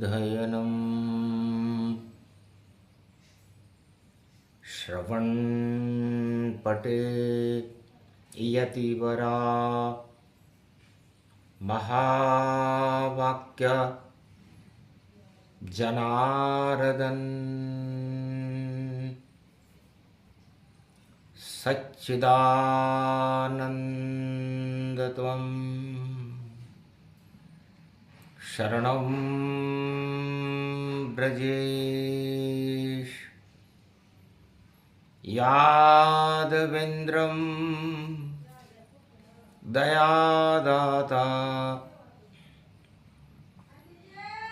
अध्ययनम् श्रवणपटे यतिवरा महावाक्य जनार्दन सच्चिदानन्दत्वं शरणं व्रजेश यादवेन्द्रं दयादाता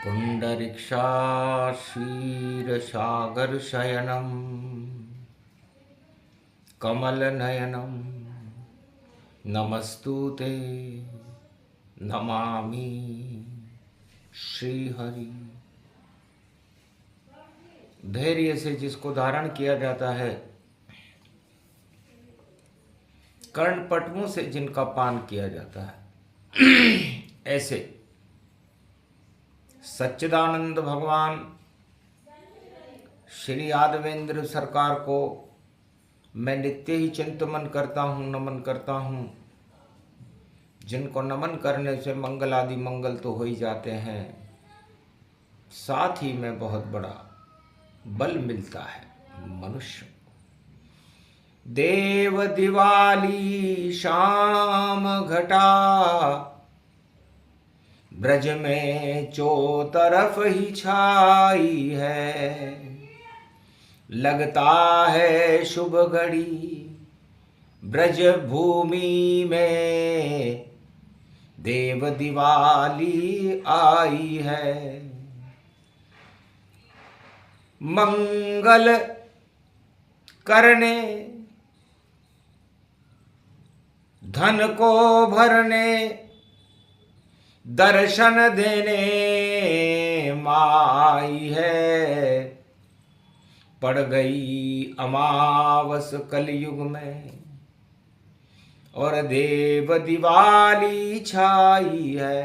पुण्डरीक्षाक्षीरसागरशयनं कमलनयनं नमस्तुते नमामि श्रीहरि। धैर्य से जिसको धारण किया जाता है, कर्णपटुओं से जिनका पान किया जाता है, ऐसे सच्चिदानंद भगवान श्री यादवेंद्र सरकार को मैं नित्य ही चिंतन करता हूँ, नमन करता हूँ। जिनको नमन करने से मंगल आदि मंगल तो हो ही जाते हैं, साथ ही में बहुत बड़ा बल मिलता है मनुष्य। देव दिवाली शाम घटा, ब्रज में चो तरफ ही छाई है। लगता है शुभ घड़ी ब्रज भूमि में, देव दिवाली आई है। मंगल करने, धन को भरने, दर्शन देने माई है। पड़ गई अमावस कलयुग में और देव दिवाली छाई है।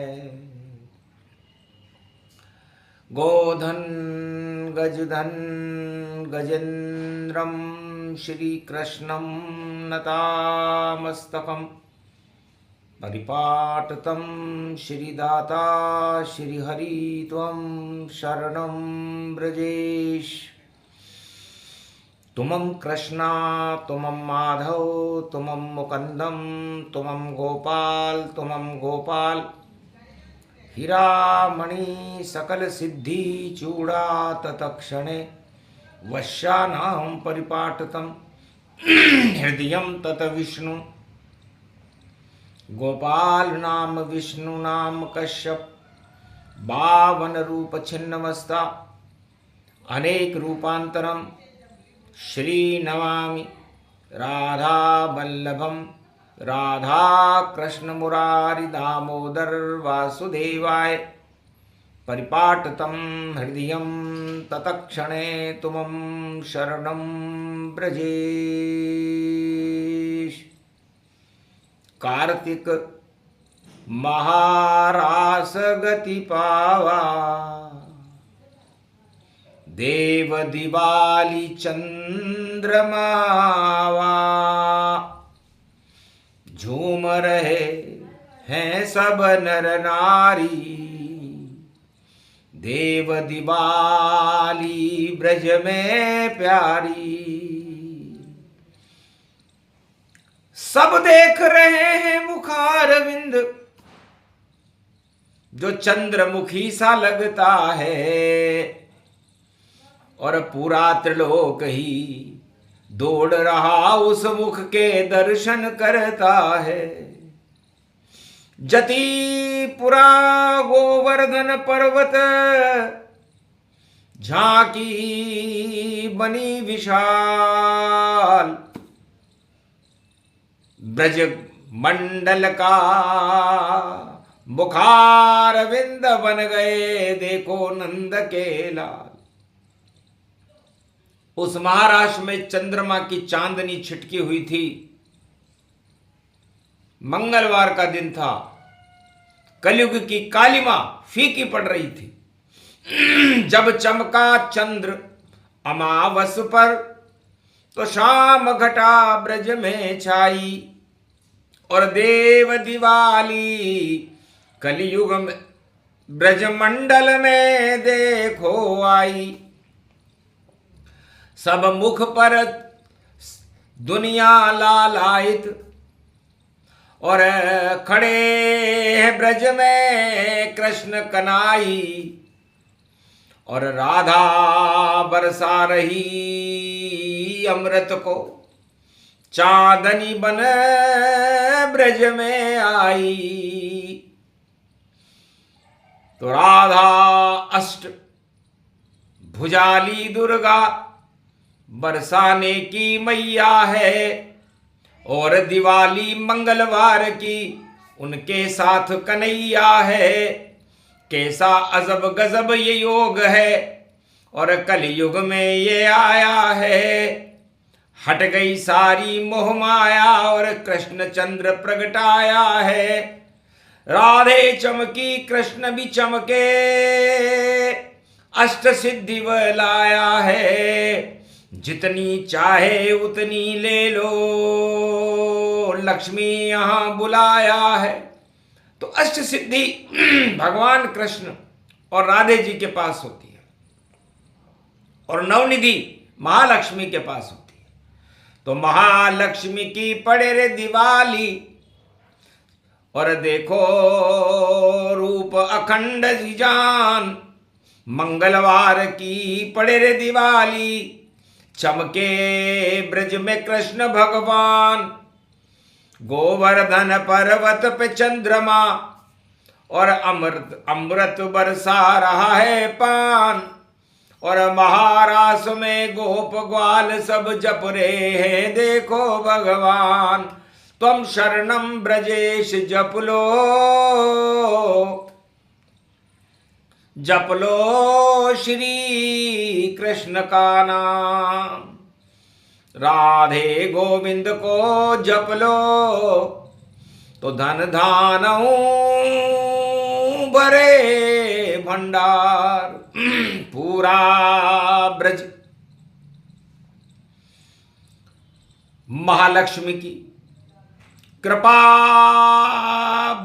गोधन गजधन गजेन्द्रम श्री कृष्णं नतामस्तकं, परिपाटतं श्रीदाता श्रीहरि त्वं शरणं व्रजेश। तुमं कृष्णा तुमं माधव तुमं मुकुन्दं तुमं गोपाल तुमं गोपाल। हीरामणि सकल सिद्धि चूड़ा तत्क्षणे, वश्यानां परिपाटतं हृदयं तत विष्णु। गोपाल नाम विष्णु नाम कश्यप, 52 रूप छिन्नमस्ता, अनेक रूपांतरम। श्री नमामि राधा वल्लभम, राधा कृष्ण मुरारी दामोदर वासुदेवाय। परिपाटतं हृदयं तत्क्षणे तुमं शरणं व्रजेश। कार्तिक महारास गति पावा, देव दिवाली चंद्रमावा। झूम रहे हैं सब नर नारी, देव दिवाली ब्रज में प्यारी। सब देख रहे हैं मुखारविंद, जो चंद्रमुखी सा लगता है, और पूरा त्रिलोक ही दौड़ रहा उस मुख के दर्शन करता है। जतिपुरा गोवर्धन पर्वत झांकी बनी विशाल, ब्रज मंडल का मुखारविंद बन गए देखो नंद के लाल। उस महाराष्ट्र में चंद्रमा की चांदनी छिटकी हुई थी। मंगलवार का दिन था। कलयुग की कालिमा फीकी पड़ रही थी। जब चमका चंद्र अमावस पर, तो शाम घटा ब्रज में छाई। और देव दिवाली कलयुग में ब्रज मंडल में देखो आई। सब मुख पर दुनिया लालायित, और खड़े हैं ब्रज में कृष्ण कनाई। और राधा बरसा रही अमृत को, चांदनी बन ब्रज में आई। तो राधा अष्ट भुजाली दुर्गा बरसाने की मैया है, और दिवाली मंगलवार की उनके साथ कन्हैया है। कैसा अजब गजब ये योग है, और कलयुग में ये आया है। हट गई सारी मोह माया, और कृष्ण चंद्र प्रगटाया है। राधे चमकी कृष्ण भी चमके, अष्ट सिद्धि लाया है। जितनी चाहे उतनी ले लो, लक्ष्मी यहां बुलाया है। तो अष्ट सिद्धि भगवान कृष्ण और राधे जी के पास होती है, और नवनिधि महालक्ष्मी के पास होती है। तो महालक्ष्मी की पड़े रे दिवाली, और देखो रूप अखंड जान। मंगलवार की पड़े रे दिवाली, चमके ब्रज में कृष्ण भगवान। गोवर्धन पर्वत पे चंद्रमा, और अमृत बरसा रहा है पान। और महारास में गोप ग्वाल सब जप रहे हैं देखो भगवान। त्वम शरणम ब्रजेश जप लो, जप लो श्री कृष्ण का नाम। राधे गोविंद को जप लो, तो धन धानऊ भरे भंडार। पूरा ब्रज महालक्ष्मी की कृपा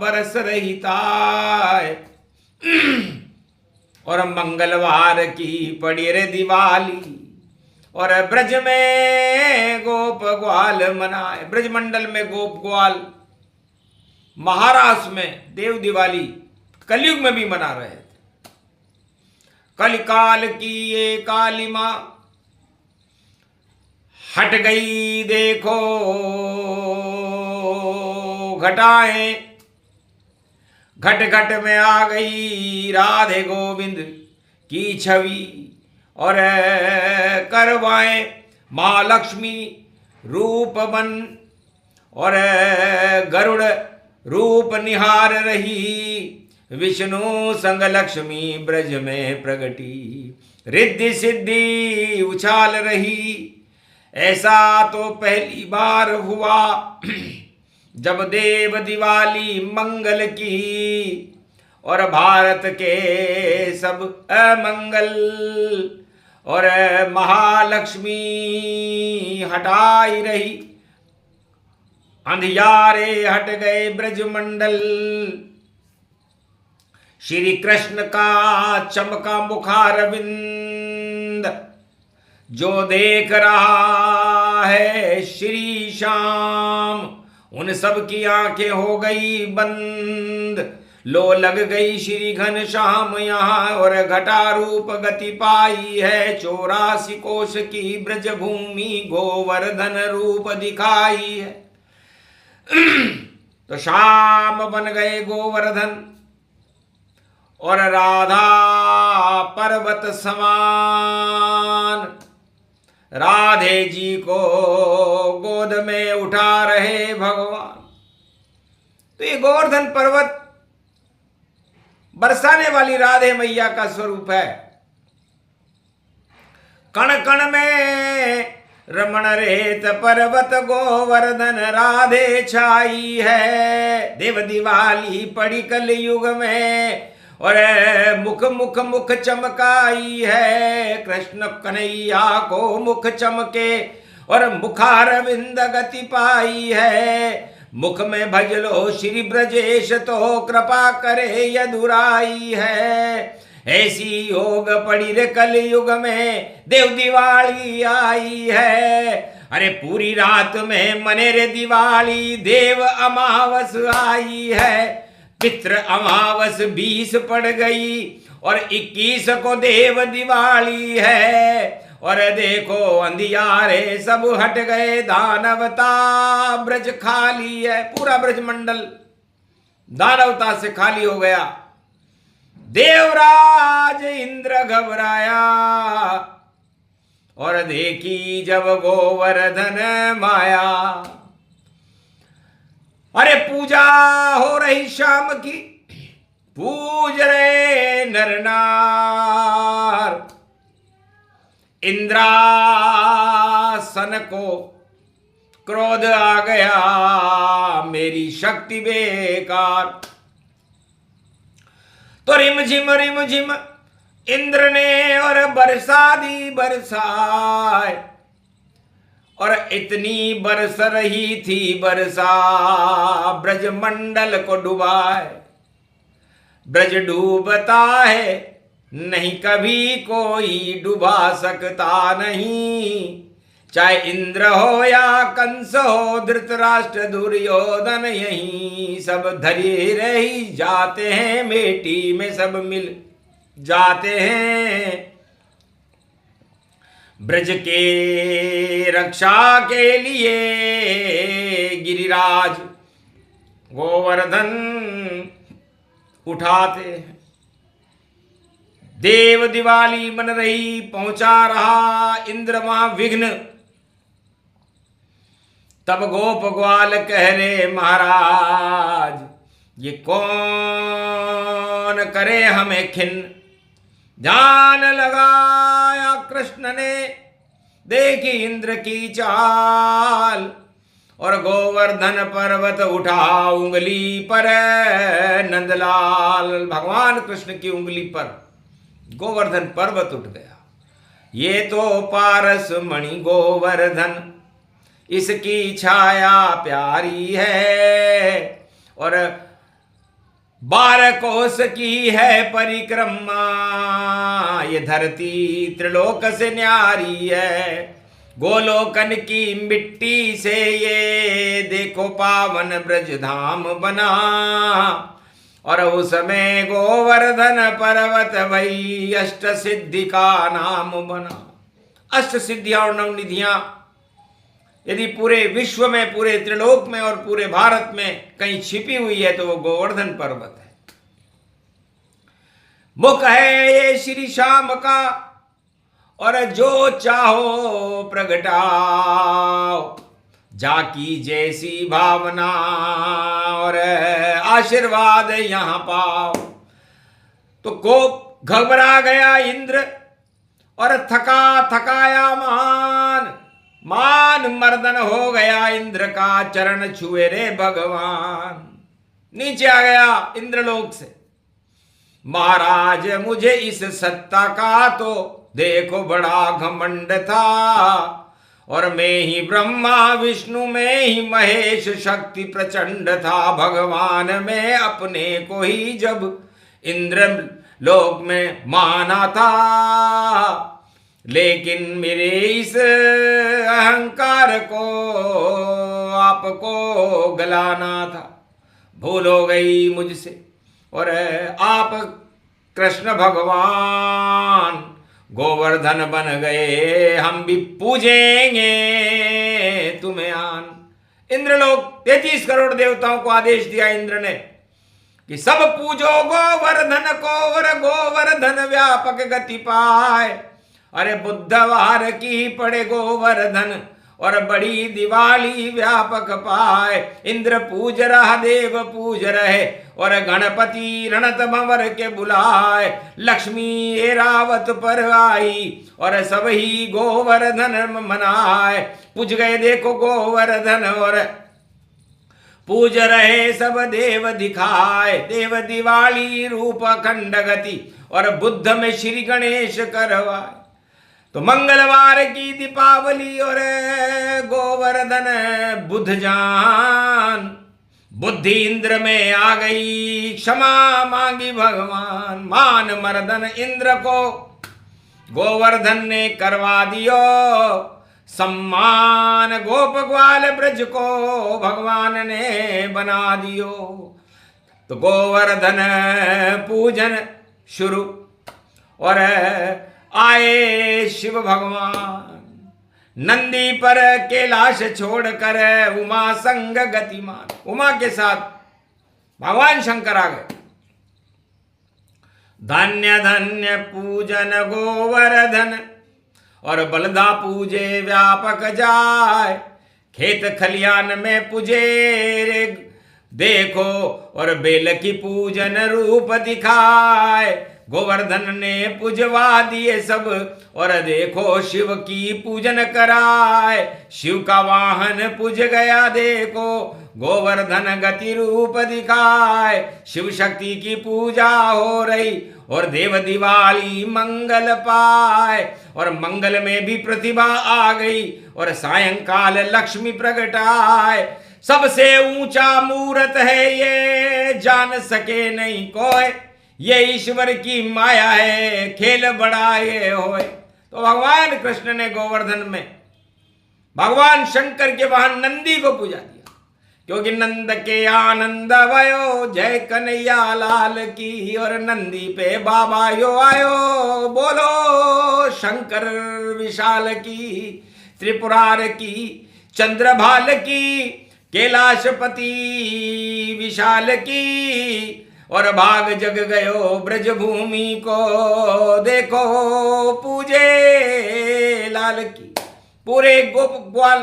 बरस रही ताय। और मंगलवार की पड़ी रे दिवाली, और ब्रज में गोप ग्वाल मनाए। ब्रज मंडल में गोप ग्वाल, महाराष्ट्र में देव दिवाली कलयुग में भी मना रहे थे। कलिकाल की ये काली मां हट गई देखो घटाएं। घट घट में आ गई राधे गोविंद की छवि, और करवाएं मां लक्ष्मी रूप बन। और गरुड़ रूप निहार रही, विष्णु संग लक्ष्मी ब्रज में प्रगटी। रिद्धि सिद्धि उछाल रही, ऐसा तो पहली बार हुआ जब देव दिवाली मंगल की। और भारत के सब अमंगल, और महालक्ष्मी हटाई रही। अंधियारे हट गए ब्रज मंडल, श्री कृष्ण का चमका मुखारविंद। जो देख रहा है श्री श्याम, उन सब की आंखें हो गई बंद। लो लग गई श्री घनश्याम यहाँ, और घटा रूप गति पाई है। 84 कोश की ब्रज भूमि गोवर्धन रूप दिखाई है। तो श्याम बन गए गोवर्धन, और राधा पर्वत समान। राधे जी को गोद में उठा रहे भगवान। तो ये गोवर्धन पर्वत बरसाने वाली राधे मैया का स्वरूप है। कण कण में रमण रेत पर्वत गोवर्धन राधे छाई है। देव दिवाली पड़ी कलयुग में, और मुख मुख मुख चमकाई है, कृष्ण कन्हैया को मुख चमके और मुखारविंद गति पाई है। मुख में भज लो श्री ब्रजेश तो कृपा करे यदुराई है। ऐसी योग पड़ी रे कल युग में देव दिवाली आई है। अरे पूरी रात में मने रे दिवाली देव अमावस आई है। पितृ अमावस 20 पड़ गई और 21 को देव दिवाली है। और देखो अंधियारे सब हट गए, दानवता ब्रज खाली है। पूरा ब्रज मंडल दानवता से खाली हो गया। देवराज इंद्र घबराया और देखी जब गोवर्धन माया। अरे पूजा हो रही शाम की, पूज रहे नर नार। इंद्रासन को क्रोध आ गया, मेरी शक्ति बेकार। तो रिमझिम इंद्र ने और बरसा दी बरसाए। और इतनी बरस रही थी बरसा, ब्रज मंडल को डुबाए। ब्रज डूबता है नहीं कभी कोई डुबा सकता नहीं। चाहे इंद्र हो या कंस हो, धृतराष्ट्र दुर्योधन यही सब धरे रही जाते हैं, मिट्टी में सब मिल जाते हैं। ब्रज के रक्षा के लिए गिरिराज गोवर्धन उठाते हैं। देव दिवाली मन रही, पहुंचा रहा इंद्र महाविघ्न। तब गोप ग्वाल कह रे महाराज, ये कौन करे हमें खिन्न। जान लगाया कृष्ण ने देखी इंद्र की चाल। और गोवर्धन पर्वत उठा उंगली पर, नंदलाल भगवान कृष्ण की उंगली पर गोवर्धन पर्वत उठ गया। ये तो पारस मणि गोवर्धन, इसकी छाया प्यारी है। और 12 कोस की है परिक्रमा, ये धरती त्रिलोक से न्यारी है। गोलोकन की मिट्टी से ये देखो पावन ब्रज धाम बना। और उसमें गोवर्धन पर्वत वही अष्ट सिद्धि का नाम बना। अष्ट सिद्धियां और नवनिधियां यदि पूरे विश्व में, पूरे त्रिलोक में और पूरे भारत में कहीं छिपी हुई है तो वो गोवर्धन पर्वत है। मुख है ये श्री श्याम का और जो चाहो प्रगटाओ। जाकी जैसी भावना और आशीर्वाद यहां पाओ। तो कोप घबरा गया इंद्र और थका थकाया मान मर्दन हो गया इंद्र का। चरण छुए रे भगवान, नीचे आ गया इंद्रलोक से। महाराज मुझे इस सत्ता का तो देखो बड़ा घमंड था। और मैं ही ब्रह्मा विष्णु में ही महेश, शक्ति प्रचंड था। भगवान में अपने को ही जब इंद्र लोक में माना था। लेकिन मेरे इस अहंकार को आपको गलाना था। भूल हो गई मुझसे और आप कृष्ण भगवान गोवर्धन बन गए। हम भी पूजेंगे तुम्हें आन। इंद्रलोक 33 करोड़ देवताओं को आदेश दिया इंद्र ने कि सब पूजो गोवर्धन को और गोवर्धन व्यापक गति पाए। अरे बुधवार की पड़े गोवर्धन और बड़ी दिवाली व्यापक पाए। इंद्र पूज रहा देव पूज रहे और गणपति रणत भंवर के बुलाए। लक्ष्मी एरावत पर आई और सब ही गोवर्धन मनाए। पूज गए देखो गोवर्धन और पूज रहे सब देव दिखाए, देव दिवाली रूप अखंड गति, और बुद्ध में श्री गणेश करवाए। तो मंगलवार की दीपावली और गोवर्धन बुध जान, बुद्धि इंद्र में आ गई, क्षमा मांगी भगवान, मान मर्दन इंद्र को गोवर्धन ने करवा दियो, सम्मान गोप ग्वाल ब्रज को भगवान ने बना दियो। तो गोवर्धन पूजन शुरू, और आए शिव भगवान, नंदी पर कैलाश छोड़कर उमा संग गतिमान, उमा के साथ भगवान शंकर आ गए। धन्य धन्य पूजन गोवर्धन, और बलदा पूजे व्यापक जाय, खेत खलियान में पूजे रे देखो, और बेल की पूजन रूप दिखाए, गोवर्धन ने पूजवा दिए सब, और देखो शिव की पूजन कराए, शिव का वाहन पूज गया देखो, गोवर्धन गति रूप दिखाए, शिव शक्ति की पूजा हो रही, और देव दिवाली मंगल पाए, और मंगल में भी प्रतिभा आ गई, और सायंकाल लक्ष्मी प्रगटाए, सबसे ऊंचा मूर्त है ये, जान सके नहीं कोई, ये ईश्वर की माया है, खेल बड़ा ये होए। तो भगवान कृष्ण ने गोवर्धन में भगवान शंकर के वाहन नंदी को पूजा दिया, क्योंकि नंद के आनंद भयो, जय कन्हैया लाल की, और नंदी पे बाबा यो आयो, बोलो शंकर विशाल की, त्रिपुरार की, चंद्रभाल की, कैलाशपति विशाल की, और भाग जग गयो ब्रज भूमि को, देखो पूजे लाल की। पूरे गोप ग्वाल,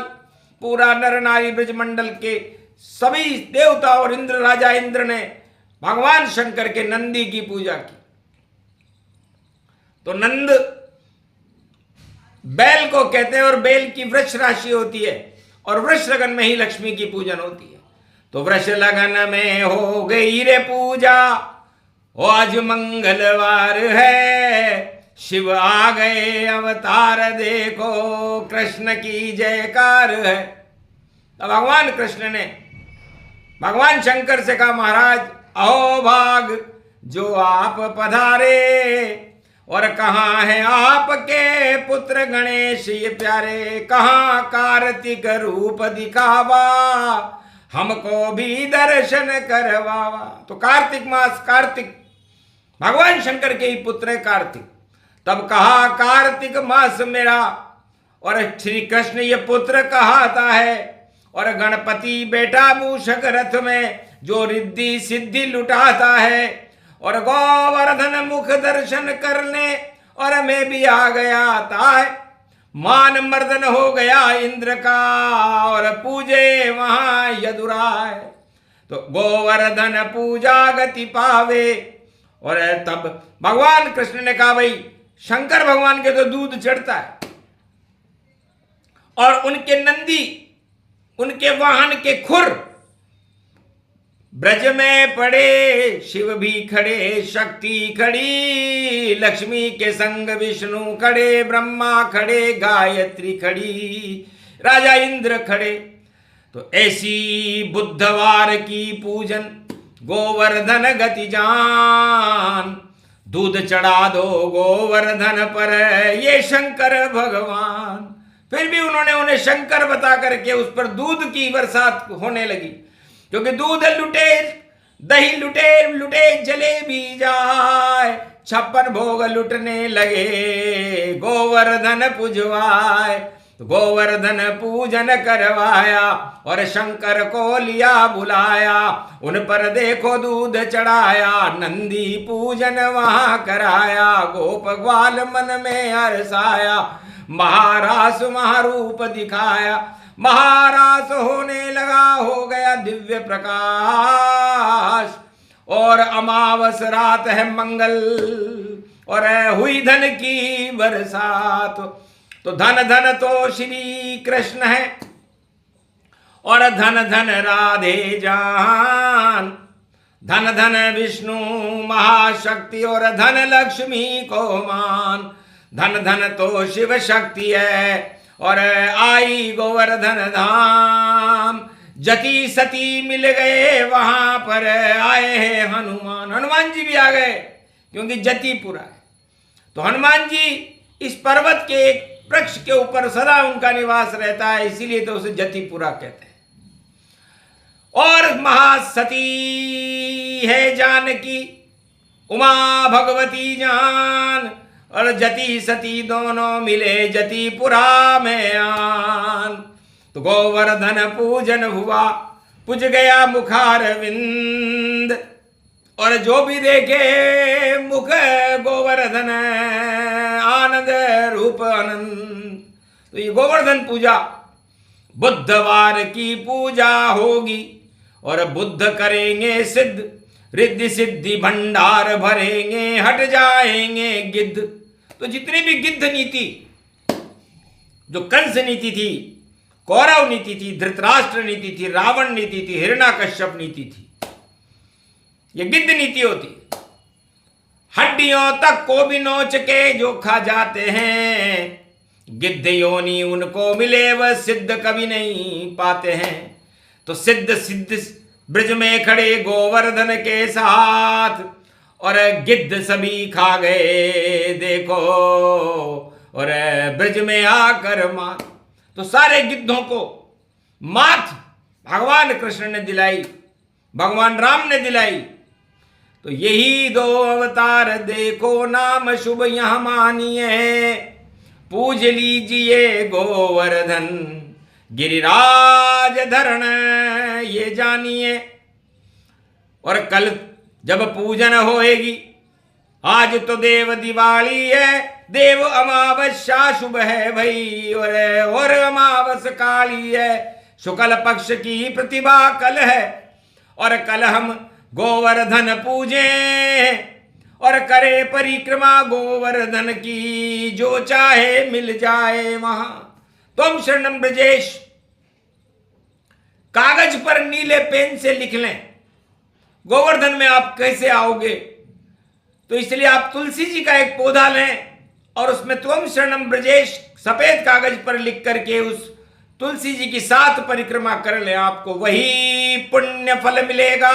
पूरा नर नारी ब्रज मंडल के सभी देवता और इंद्र, राजा इंद्र ने भगवान शंकर के नंदी की पूजा की। तो नंद बैल को कहते हैं, और बैल की वृक्ष राशि होती है, और वृक्ष लगन में ही लक्ष्मी की पूजन होती है। तो वृक्ष लगन में हो गई रे पूजा, ओ आज मंगलवार है, शिव आ गए अवतार देखो, कृष्ण की जयकार है। तो भगवान कृष्ण ने भगवान शंकर से कहा, महाराज अहो भाग जो आप पधारे, और कहाँ है आपके पुत्र गणेश ये प्यारे, कहाँ कार्तिक रूप दिखावा, हमको भी दर्शन करवावा। तो कार्तिक मास, कार्तिक भगवान शंकर के ही पुत्र है कार्तिक। तब कहा कार्तिक मास मेरा, और श्री कृष्ण ये पुत्र कहाता है, और गणपति बेटा मूषक रथ में जो रिद्धि सिद्धि लुटाता है, और गोवर्धन मुख दर्शन करने, और मैं भी आ गया आता है, मान मर्दन हो गया इंद्र का, और पूजे वहां यदुराय। तो गोवर्धन पूजा गति पावे। और तब भगवान कृष्ण ने कहा, भाई शंकर भगवान के तो दूध चढ़ता है, और उनके नंदी, उनके वाहन के खुर ब्रज में पड़े, शिव भी खड़े, शक्ति खड़ी, लक्ष्मी के संग विष्णु खड़े, ब्रह्मा खड़े, गायत्री खड़ी, राजा इंद्र खड़े। तो ऐसी बुधवार की पूजन गोवर्धन गति जान, दूध चढ़ा दो गोवर्धन पर ये शंकर भगवान। फिर भी उन्हें शंकर बता करके उस पर दूध की बरसात होने लगी, क्योंकि दूध लुटे, दही लुटे, लुटे जलेबी जाए, 56 भोग लुटने लगे, गोवर्धन पूजवाए। तो गोवर्धन पूजन करवाया, और शंकर को लिया बुलाया, उन पर देखो दूध चढ़ाया, नंदी पूजन वहां कराया, गोप ग्वाल मन में हर्षाया, महारास महारूप दिखाया, महारास होने लगा, हो गया दिव्य प्रकाश, और अमावस रात है मंगल, और हुई धन की बरसात। तो धन धन तो श्री कृष्ण है, और धन धन राधे जान, धन धन विष्णु महाशक्ति और धन लक्ष्मी को मान, धन धन तो शिव शक्ति है और आई गोवर्धन धाम, जति सती मिल गए वहां पर आए हैं हनुमान। हनुमान जी भी आ गए क्योंकि जतिपुरा है। तो हनुमान जी इस पर्वत के एक वृक्ष के ऊपर सदा उनका निवास रहता है, इसीलिए तो उसे जतिपुरा कहते हैं। और महासती है जानकी, उमा भगवती जान, और जति सती दोनों मिले जतिपुरा में आन। तो गोवर्धन पूजन हुआ, पुज गया मुखारविंद, और जो भी देखे मुख गोवर्धन आनंद रूप आनंद। तो ये गोवर्धन पूजा बुधवार की पूजा होगी और बुद्ध करेंगे सिद्ध, रिद्धि सिद्धि भंडार भरेंगे, हट जाएंगे गिद्ध। तो जितनी भी गिद्ध नीति, जो कंस नीति थी, कौरव नीति थी, धृतराष्ट्र नीति थी, रावण नीति थी, हिरण्याकश्यप नीति थी, ये गिद्ध नीति होती। हड्डियों तक को भी नोच के जो खा जाते हैं, गिद्ध योनि उनको मिले वह सिद्ध कभी नहीं पाते हैं। तो सिद्ध सिद्ध ब्रज में खड़े गोवर्धन के साथ, और गिद्ध सभी खा गए देखो, और ब्रज में आकर मात। तो सारे गिद्धों को मात भगवान कृष्ण ने दिलाई, भगवान राम ने दिलाई। तो यही दो अवतार देखो, नाम शुभ यहां मानिए, पूज लीजिए गोवर्धन गिरिराज धरण ये जानिए। और कल जब पूजन होएगी, आज तो देव दिवाली है, देव अमावस्या शुभ है भाई, और अमावस काली है, शुक्ल पक्ष की प्रतिभा कल है। और कल हम गोवर्धन पूजे और करे परिक्रमा गोवर्धन की, जो चाहे मिल जाए वहां। तुम शरणम ब्रजेश कागज पर नीले पेन से लिख लें गोवर्धन में आप कैसे आओगे। तो इसलिए आप तुलसी जी का एक पौधा लें और उसमें त्वम शरणम ब्रजेश सफेद कागज पर लिख करके उस तुलसी जी की 7 परिक्रमा कर लें, आपको वही पुण्य फल मिलेगा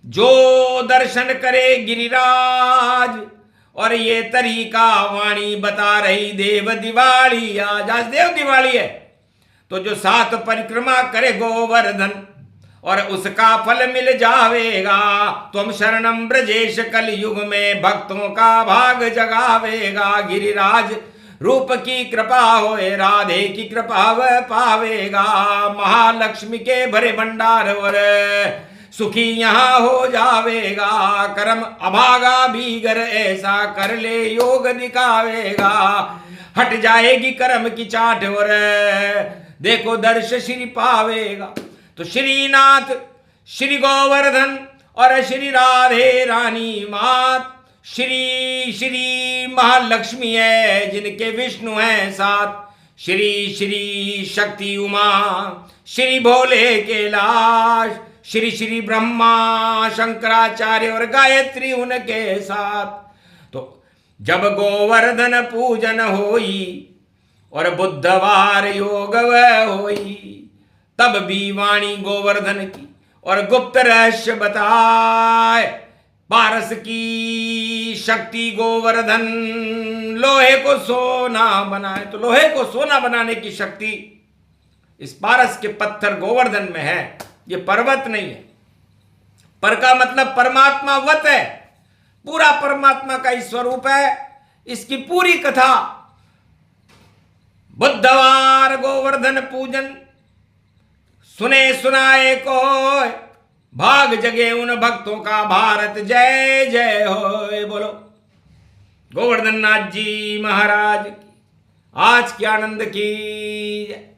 जो दर्शन करे गिरिराज। और ये तरीका वाणी बता रही देव दिवाली, आज देव दिवाली है। तो जो 7 परिक्रमा करे गोवर्धन और उसका फल मिल जावेगा, तुम शरणम ब्रजेश कल युग में भक्तों का भाग जगावेगा। गिरिराज रूप की कृपा होए, राधे की कृपा वह पावेगा। महालक्ष्मी के भरे भंडार और सुखी यहाँ हो जावेगा। कर्म अभागा भीगर ऐसा कर ले योग दिखावेगा। हट जाएगी कर्म की चाट और देखो दर्श श्री पावेगा। तो श्रीनाथ श्री गोवर्धन और श्री राधे रानी मात, श्री श्री महालक्ष्मी है जिनके विष्णु हैं 7, श्री श्री शक्ति उमा, श्री भोले कैलाश, श्री श्री ब्रह्मा शंकराचार्य और गायत्री उनके साथ। तो जब गोवर्धन पूजन होई और बुधवार योग होई, तब भी वाणी गोवर्धन की और गुप्त रहस्य बताए। पारस की शक्ति गोवर्धन लोहे को सोना बनाए। तो लोहे को सोना बनाने की शक्ति इस पारस के पत्थर गोवर्धन में है, ये पर्वत नहीं है। पर का मतलब परमात्मा वत है, पूरा परमात्मा का ही स्वरूप है। इसकी पूरी कथा बुधवार गोवर्धन पूजन सुने सुनाए को भाग जगे उन भक्तों का भारत जय जय हो। बोलो गोवर्धन नाथ जी महाराज की आज के आनंद की जय।